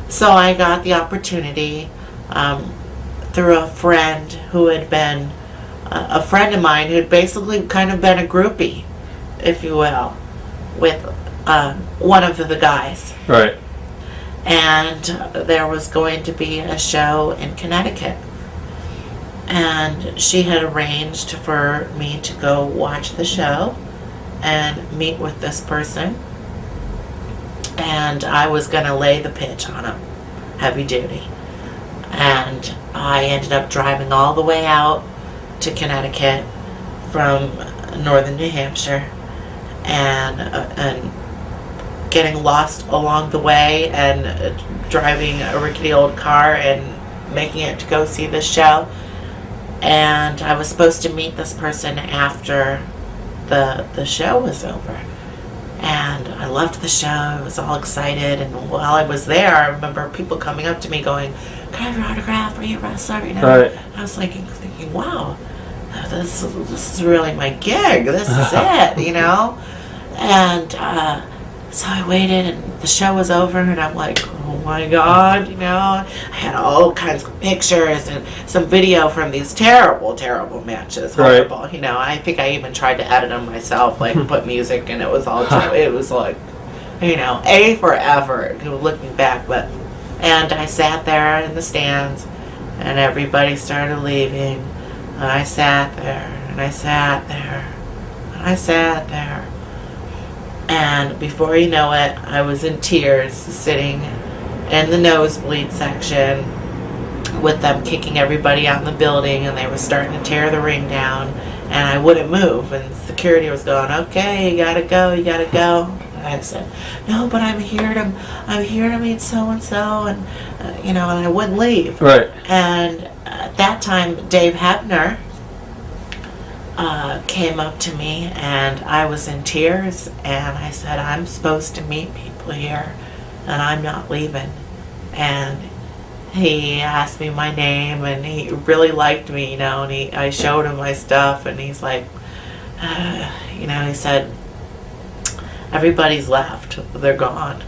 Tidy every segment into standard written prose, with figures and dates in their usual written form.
So I got the opportunity through a friend who had been a friend of mine who'd basically kind of been a groupie, if you will, with one of the guys. Right. And there was going to be a show in Connecticut. And she had arranged for me to go watch the show and meet with this person. And I was going to lay the pitch on him, heavy duty. And I ended up driving all the way out to Connecticut from northern New Hampshire and getting lost along the way and driving a rickety old car and making it to go see this show. And I was supposed to meet this person after the show was over. And I loved the show. I was all excited. And while I was there, I remember people coming up to me going, "Can I have your autograph? Are you a wrestler?" You know? Right. And I was like thinking, wow, this is really my gig. This is it, you know? And so I waited, and the show was over, and I'm like, oh my God, you know? I had all kinds of pictures and some video from these terrible, terrible matches. Horrible, right. You know? I think I even tried to edit them myself, like put music, and it was all, it was like, you know, A for effort, looking back, but, and I sat there in the stands, and everybody started leaving, and I sat there, and I sat there, and I sat there. And before you know it, I was in tears, sitting in the nosebleed section with them kicking everybody out in the building, and they were starting to tear the ring down, and I wouldn't move, and security was going, "Okay, you gotta go, you gotta go." And I said, "No, but I'm here to meet so and so," and you know, and I wouldn't leave. Right. And at that time, Dave Hebner came up to me, and I was in tears, and I said, "I'm supposed to meet people here, and I'm not leaving." And he asked me my name, and he really liked me, you know, and I showed him my stuff, and he's like, you know, he said, "Everybody's left, they're gone."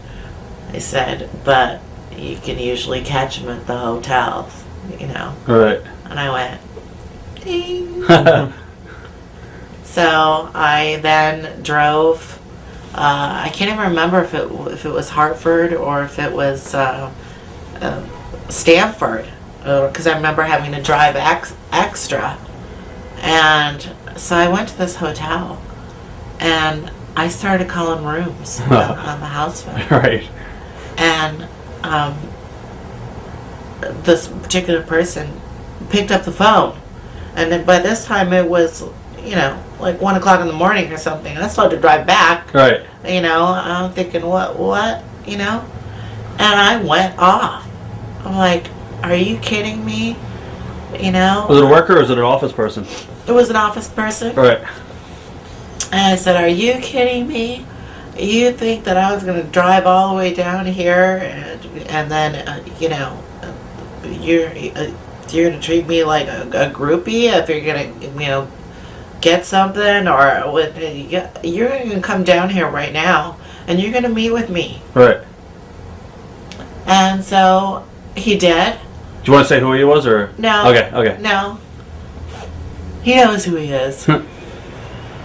I said, "But you can usually catch them at the hotels, you know." Right. And I went, ding. So I then drove, I can't even remember if it was Hartford or if it was Stamford, because I remember having to drive extra. And so I went to this hotel, and I started calling rooms on the house phone. Right. And this particular person picked up the phone, and then by this time it was, you know, like 1 o'clock in the morning or something. And I still had to drive back. Right. You know, I'm thinking, what, you know? And I went off. I'm like, are you kidding me? You know? Was it a worker or was it an office person? It was an office person. Right. And I said, are you kidding me? You think that I was going to drive all the way down here and then, you know, you're going to treat me like a groupie if you're going to, you know, get something, or you're going to come down here right now and you're going to meet with me. Right. And so he did. Do you want to say who he was, or? No. Okay. No. He knows who he is. And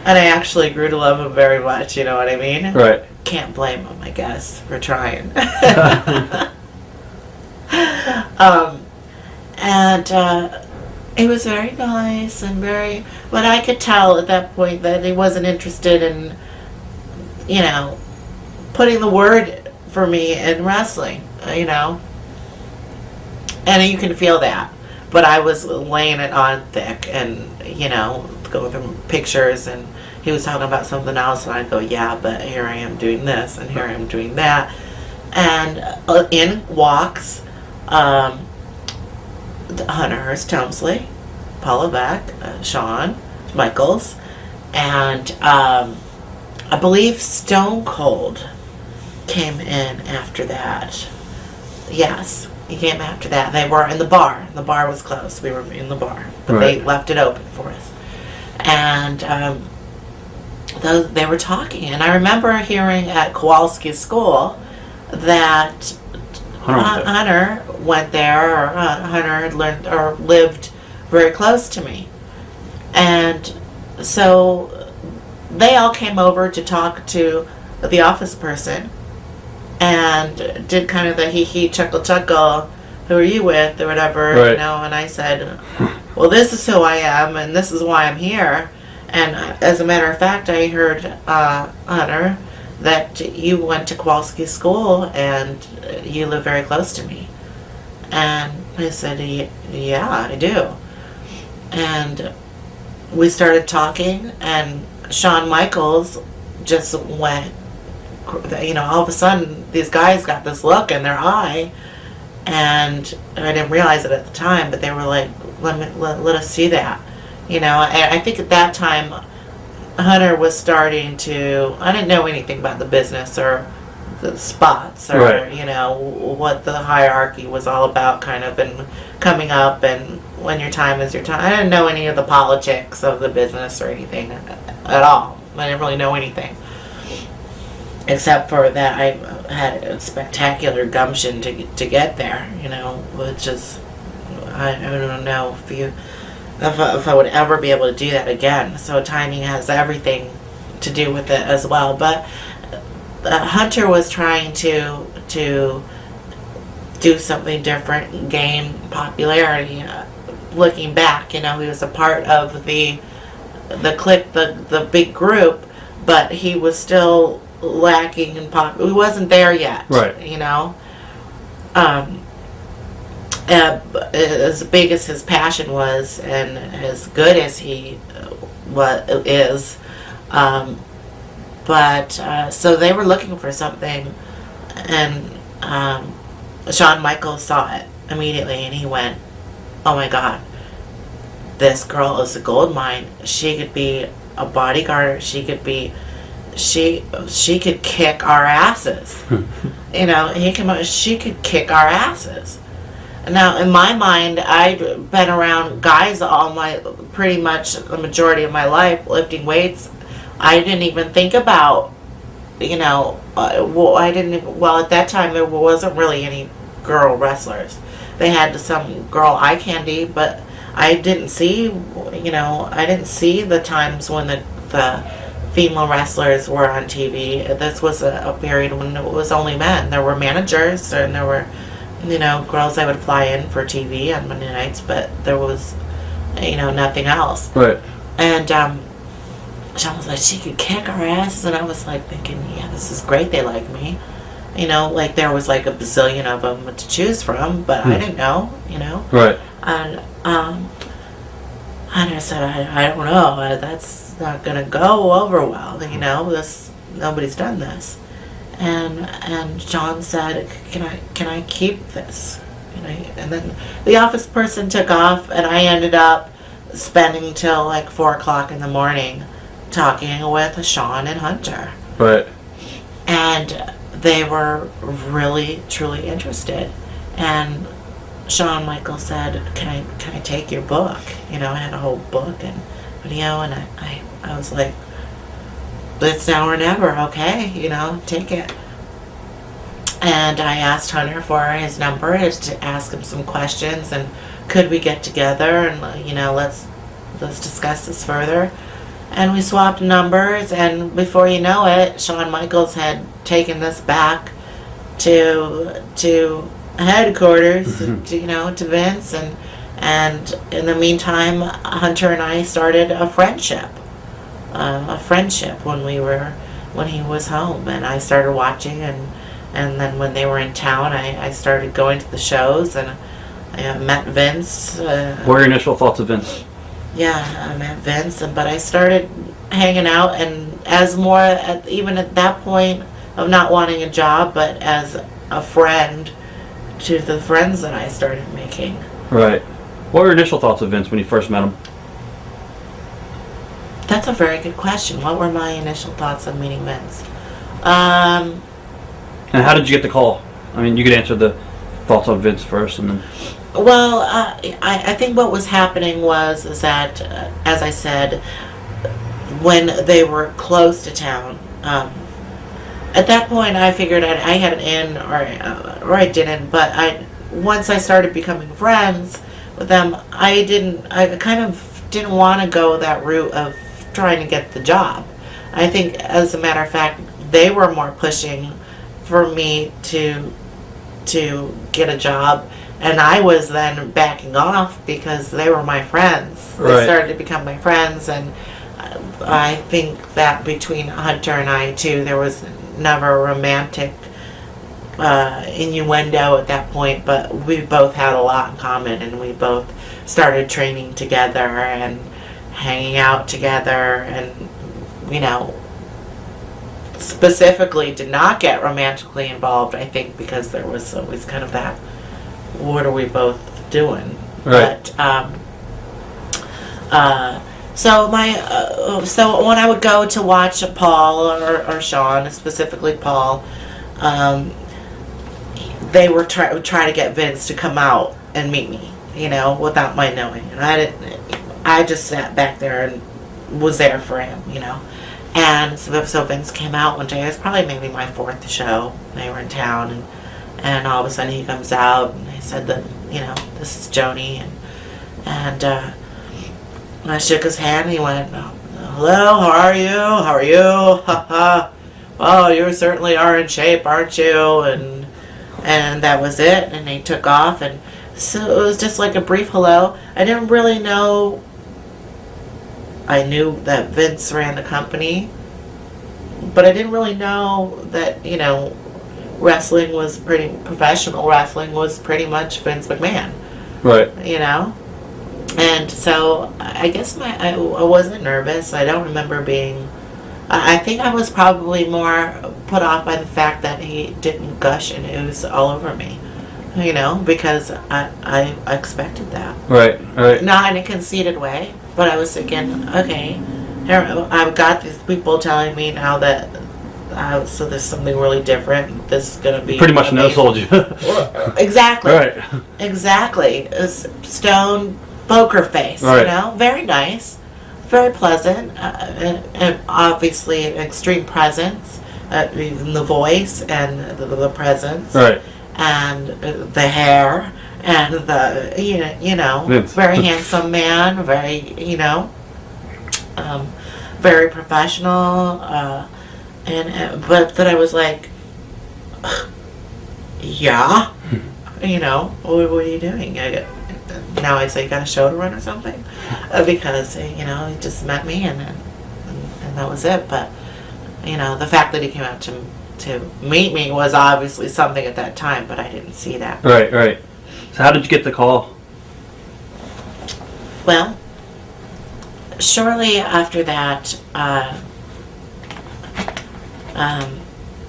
I actually grew to love him very much, you know what I mean? Right. Can't blame him, I guess, for trying. He was very nice and very, but I could tell at that point that he wasn't interested in, you know, putting the word for me in wrestling, you know. And you can feel that. But I was laying it on thick and, you know, going through pictures, and he was talking about something else, and I'd go, yeah, but here I am doing this, and here I am doing that. And in walks Hunter Hearst Helmsley, Paula Beck, Shawn Michaels, and I believe Stone Cold came in after that. Yes, he came after that. They were in the bar. The bar was closed. We were in the bar, but right. They left it open for us. And they were talking, and I remember hearing at Kowalski's school that Hunter went there, or Hunter had learned or lived very close to me. And so they all came over to talk to the office person and did kind of the hee chuckle, who are you with, or whatever, right. And I said, well, this is who I am, and this is why I'm here. And as a matter of fact, I heard, Hunter, that you went to Kowalski School and you live very close to me. And I said, yeah, I do. And we started talking, and Shawn Michaels just went, all of a sudden these guys got this look in their eye, and I didn't realize it at the time, but they were like, let us see that. And I think at that time Hunter was starting to, I didn't know anything about the business or the spots or, right. What the hierarchy was all about, kind of, and coming up, and when your time is your time. I didn't know any of the politics of the business or anything at all. I didn't really know anything. Except for that I had a spectacular gumption to get there, which is, I don't know if I would ever be able to do that again. So timing has everything to do with it as well. But Hunter was trying to do something different, gain popularity. Looking back, he was a part of the clique, the big group, but he was still lacking in pop. He wasn't there yet, right? As big as his passion was, and as good as he is, but so they were looking for something, and Shawn Michaels saw it immediately, and he went, "Oh my God, this girl is a gold mine. She could be a bodyguard. She could kick our asses." He came out. She could kick our asses. Now, in my mind, I'd been around guys pretty much the majority of my life, lifting weights. I didn't even think about, at that time there wasn't really any girl wrestlers. They had some girl eye candy, but I didn't see, the times when the female wrestlers were on TV. This was a period when it was only men. There were managers, and there were, girls that would fly in for TV on Monday nights, but there was, nothing else. Right. And Sean was like, she could kick our asses, and I was like thinking, yeah, this is great, they like me. There was like a bazillion of them to choose from, but I didn't know, Right. And I said, I don't know, that's not going to go over well, nobody's done this. And John said, can I keep this? And then the office person took off, and I ended up spending till like 4 o'clock in the morning talking with Shawn and Hunter. Right. And they were really, truly interested. And Shawn Michaels said, can I take your book? I had a whole book and video, and I was like, it's now or never, okay, take it. And I asked Hunter for his number to ask him some questions, and could we get together and let's discuss this further. And we swapped numbers, and before you know it, Shawn Michaels had taken this back to headquarters, to Vince, and in the meantime, Hunter and I started a friendship when he was home, and I started watching, and then when they were in town, I started going to the shows, and I met Vince. What were your initial thoughts of Vince? Yeah, I met Vince, but I started hanging out, and even at that point of not wanting a job, but as a friend to the friends that I started making. Right. What were your initial thoughts of Vince when you first met him? That's a very good question. What were my initial thoughts of meeting Vince? And how did you get the call? I mean, you could answer the thoughts on Vince first, and then... Well, I think what was happening is that, as I said, when they were close to town, at that point, I figured I had an in, or I didn't. But once I started becoming friends with them, I kind of didn't want to go that route of trying to get the job. I think, as a matter of fact, they were more pushing for me to get a job, and I was then backing off because they were my friends. They started to become my friends, and I think that between Hunter and I too, there was never a romantic innuendo at that point, but we both had a lot in common, and we both started training together and hanging out together, and specifically did not get romantically involved, I think, because there was always kind of that, what are we both doing? Right. But so when I would go to watch Paul or Sean, specifically Paul, they would try to get Vince to come out and meet me, without my knowing, and I just sat back there and was there for him, And so Vince came out one day. It was probably maybe my fourth show. They were in town, and all of a sudden he comes out and he said that, this is Joni, and I shook his hand and he went, hello, how are you? How are you? Ha ha. Well, you certainly are in shape, aren't you? And that was it. And he took off, and so it was just like a brief hello. I didn't really know. I knew that Vince ran the company, but I didn't really know that, wrestling was professional wrestling was pretty much Vince McMahon. Right. And so I guess I wasn't nervous. I don't remember being, I think I was probably more put off by the fact that he didn't gush and ooze all over me, because I expected that. Right. Not in a conceited way. But I was thinking, okay, here, I've got these people telling me now that, so there's something really different. This is going to be pretty much no sold you. Exactly. Right. Exactly. A stone poker face, right. Very nice, very pleasant, and obviously an extreme presence, even the voice and the presence. Right. And the hair. And the, very handsome man, very, very professional, but that I was like, yeah, what are you doing? Now I'd say, you got a show to run or something? Because, he just met me and that was it. But, the fact that he came out to meet me was obviously something at that time, but I didn't see that. Right. So how did you get the call? Well, shortly after that,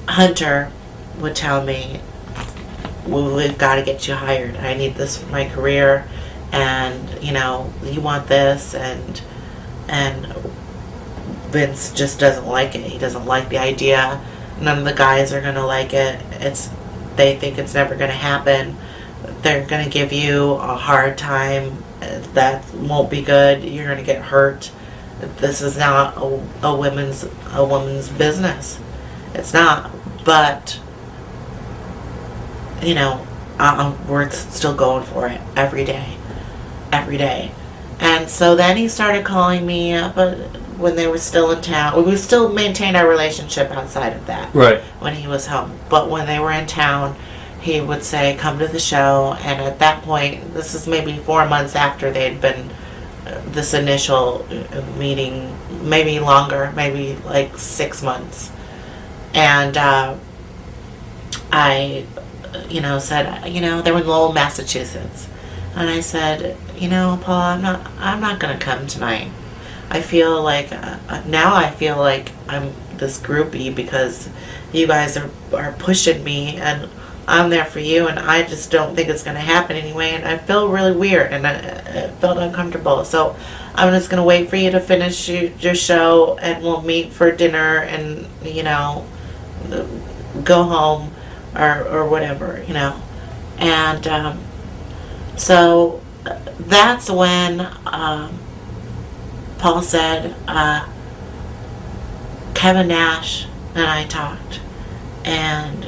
Hunter would tell me, well, we've got to get you hired. I need this for my career, and you want this, and Vince just doesn't like it. He doesn't like the idea. None of the guys are going to like it. They think it's never going to happen. They're going to give you a hard time. That won't be good. You're going to get hurt. This is not a woman's business. It's not. But, we're still going for it every day. And so then he started calling me up when they were still in town. We still maintained our relationship outside of that. Right. When he was home. But when they were in town, he would say, come to the show. And at that point, this is maybe 4 months after they'd been this initial meeting, maybe longer, maybe like 6 months. And I, said, they were in Lowell, Massachusetts. And I said, Paul, I'm not going to come tonight. I feel like, now I feel like I'm this groupie because you guys are pushing me and I'm there for you, and I just don't think it's going to happen anyway, and I feel really weird, and I felt uncomfortable. So I'm just going to wait for you to finish your show, and we'll meet for dinner, and, go home, or whatever, And so that's when Paul said, Kevin Nash and I talked, and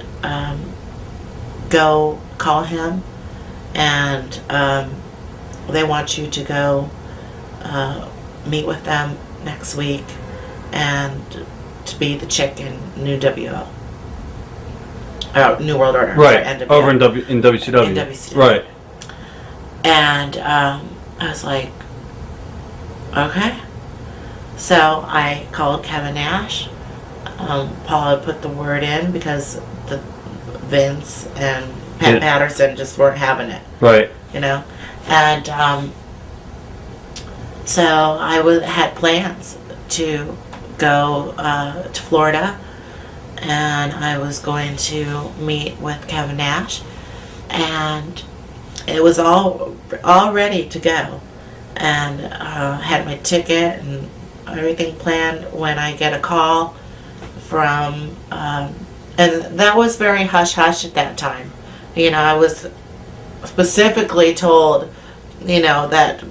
go call him, and they want you to go meet with them next week and to be the chick in New WO. New World Order. Right. Sorry, NWO. Over in WCW. In WCW. Right. And I was like, okay. So I called Kevin Nash. Paul had put the word in because the Vince and Pat Patterson just weren't having it. Right. You know? And so I had plans to go to Florida, and I was going to meet with Kevin Nash, and it was all ready to go, and had my ticket and everything planned when I get a call from, and that was very hush-hush at that time. You know, I was specifically told, you know, that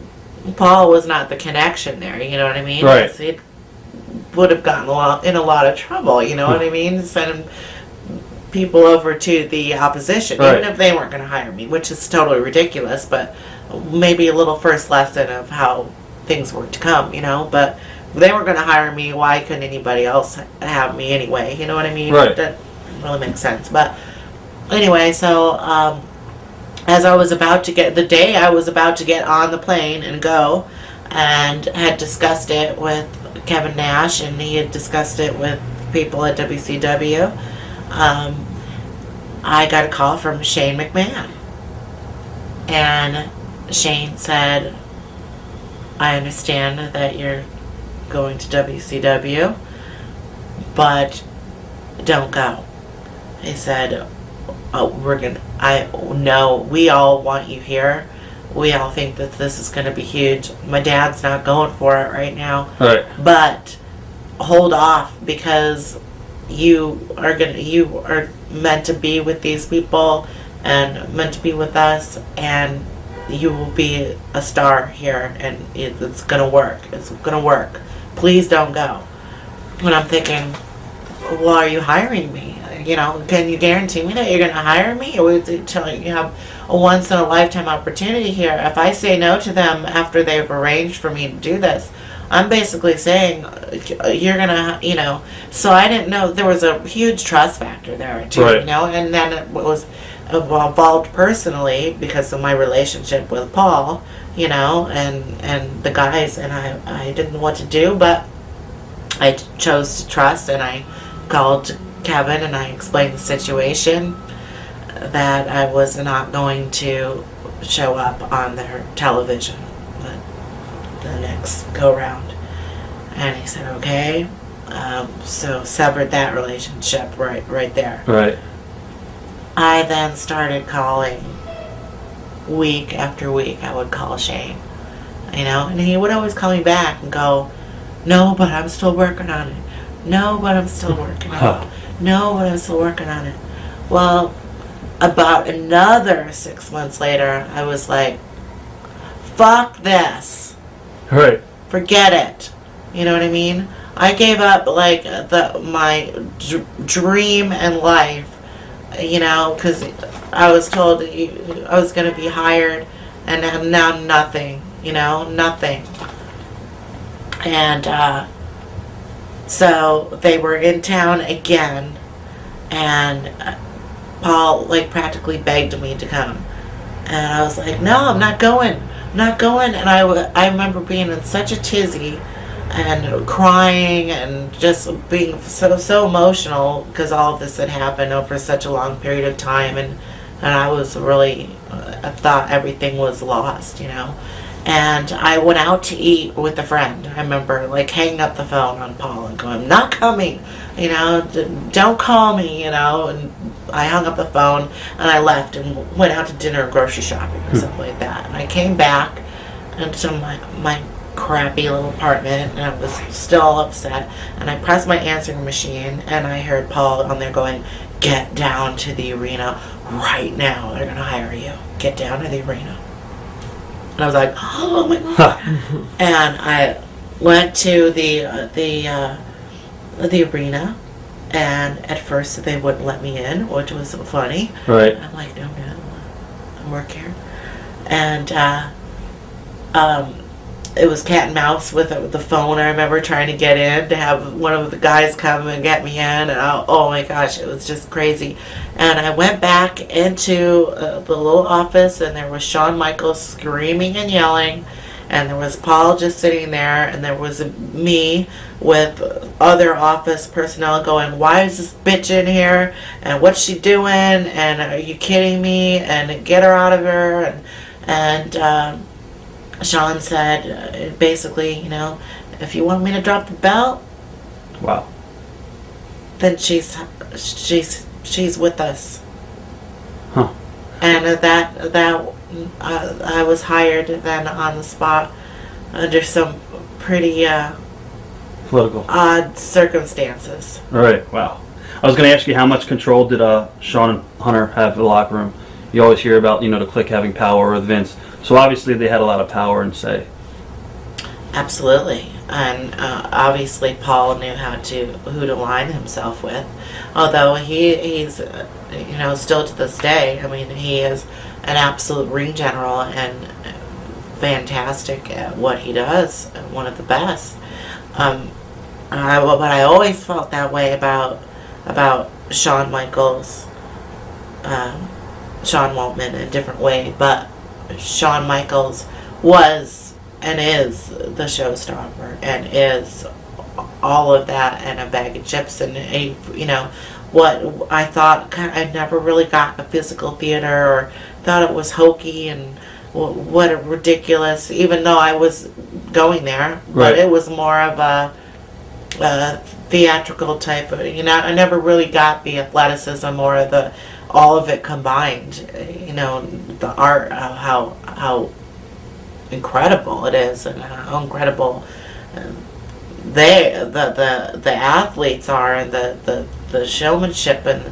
Paul was not the connection there, you know what I mean? Right. He would have gotten in a lot of trouble, you know what I mean? Sending people over to the opposition, right. even if they weren't going to hire me, which is totally ridiculous, but maybe a little first lesson of how things were to come, you know? But if they weren't going to hire me, why couldn't anybody else have me anyway? You know what I mean? Right. That really makes sense. But anyway, so as I was about to get, the day I was about to get on the plane and go, and had discussed it with Kevin Nash, and he had discussed it with people at WCW, I got a call from Shane McMahon. And Shane said, I understand that you're going to WCW, but don't go. He said, we all want you here. We all think that this is going to be huge. My dad's not going for it right now. Right. But hold off, because you are meant to be with these people and meant to be with us, and you will be a star here, and it's going to work. It's going to work. Please don't go. And I'm thinking, well, are you hiring me? You know, can you guarantee me that you're going to hire me? Or you have a once-in-a-lifetime opportunity here. If I say no to them after they've arranged for me to do this, I'm basically saying you're going to, you know. So I didn't know. There was a huge trust factor there, too, right. You know. And then it was involved personally because of my relationship with Paul, you know, and the guys. And I didn't know what to do, but I chose to trust, and I called Kevin and I explained the situation, that I was not going to show up on their television the next go round. And he said, okay. So severed that relationship right there. Right. I then started calling week after week. I would call Shane, you know, and he would always call me back and go, no, but I'm still working on it. No, but I'm still working on it. No, but I'm still working on it. Well, about another 6 months later, I was like, fuck this. Right. Forget it. You know what I mean? I gave up, like, my dream in life, you know, because I was told I was going to be hired, and now nothing, you know, nothing. And so they were in town again, and Paul, like, practically begged me to come. And I was like, no, I'm not going. I'm not going. And I remember being in such a tizzy and crying and just being so emotional because all of this had happened over such a long period of time. And I was really, I thought everything was lost, you know. And I went out to eat with a friend. I remember, like, hanging up the phone on Paul and going, I'm not coming, you know, don't call me, you know. And I hung up the phone and I left and went out to dinner or grocery shopping or something like that. And I came back into my crappy little apartment, and I was still upset. And I pressed my answering machine, and I heard Paul on there going, get down to the arena right now. They're going to hire you. Get down to the arena. And I was like, oh my God. And I went to the arena, And at first they wouldn't let me in, which was funny. Right. I'm like, no, I work here. And it was cat and mouse with the phone. I remember trying to get in to have one of the guys come and get me in, and oh my gosh, it was just crazy. And I went back into the little office, and there was Shawn Michaels screaming and yelling, and there was Paul just sitting there, and there was me with other office personnel going, why is this bitch in here, and what's she doing, and are you kidding me, and get her out of here. And Shawn said, basically, if you want me to drop the belt, Wow. then she's with us. Huh. And I was hired then on the spot under some pretty Political. odd circumstances. All right. Wow. I was going to ask you, how much control did Shawn and Hunter have in the locker room? You always hear about, the Clique having power with Vince. So obviously they had a lot of power and say. Absolutely. And obviously Paul knew who to line himself with. Although he's still to this day, I mean, he is an absolute ring general and fantastic at what he does, one of the best. But I always felt that way about Shawn Michaels. Shawn Waltman in a different way, but Shawn Michaels was and is the showstopper and is all of that and a bag of chips. And what I thought, I never really got a physical theater or thought it was hokey and what a ridiculous, even though I was going there, Right. but it was more of a theatrical type of, I never really got the athleticism or all of it combined, the art, how incredible it is, and how incredible the athletes are, and the showmanship and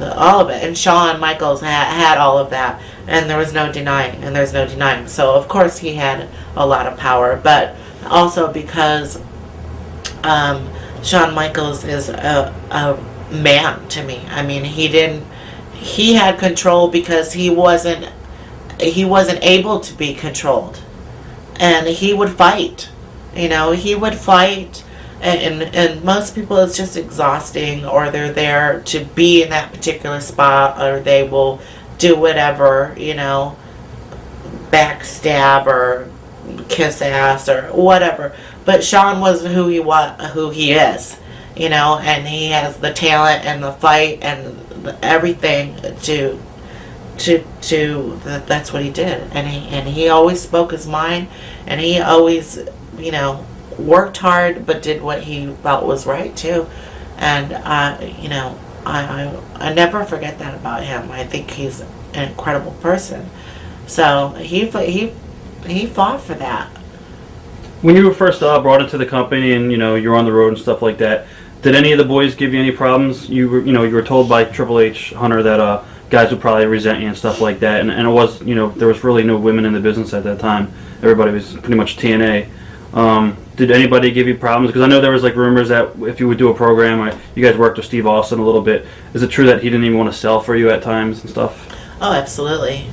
all of it. And Shawn Michaels had all of that, and there's no denying. So of course he had a lot of power, but also because Shawn Michaels is a man to me. I mean, he had control because he wasn't able to be controlled, and he would fight. And most people, it's just exhausting, or they're there to be in that particular spot, or they will do whatever, backstab or kiss ass or whatever. But Shawn was who he is, and he has the talent and the fight and everything to that's what he did, and he always spoke his mind, and he always worked hard but did what he felt was right too. And I never forget that about him. I think he's an incredible person. So he fought for that. When you were first brought into the company and you were on the road and stuff like that, did any of the boys give you any problems? You were told by Triple H, Hunter, that guys would probably resent you and stuff like that, and it was there was really no women in the business at that time. Everybody was pretty much TNA. Did anybody give you problems? Because I know there was rumors that if you would do a program, or you guys worked with Steve Austin a little bit. Is it true that he didn't even want to sell for you at times and stuff? Oh, absolutely.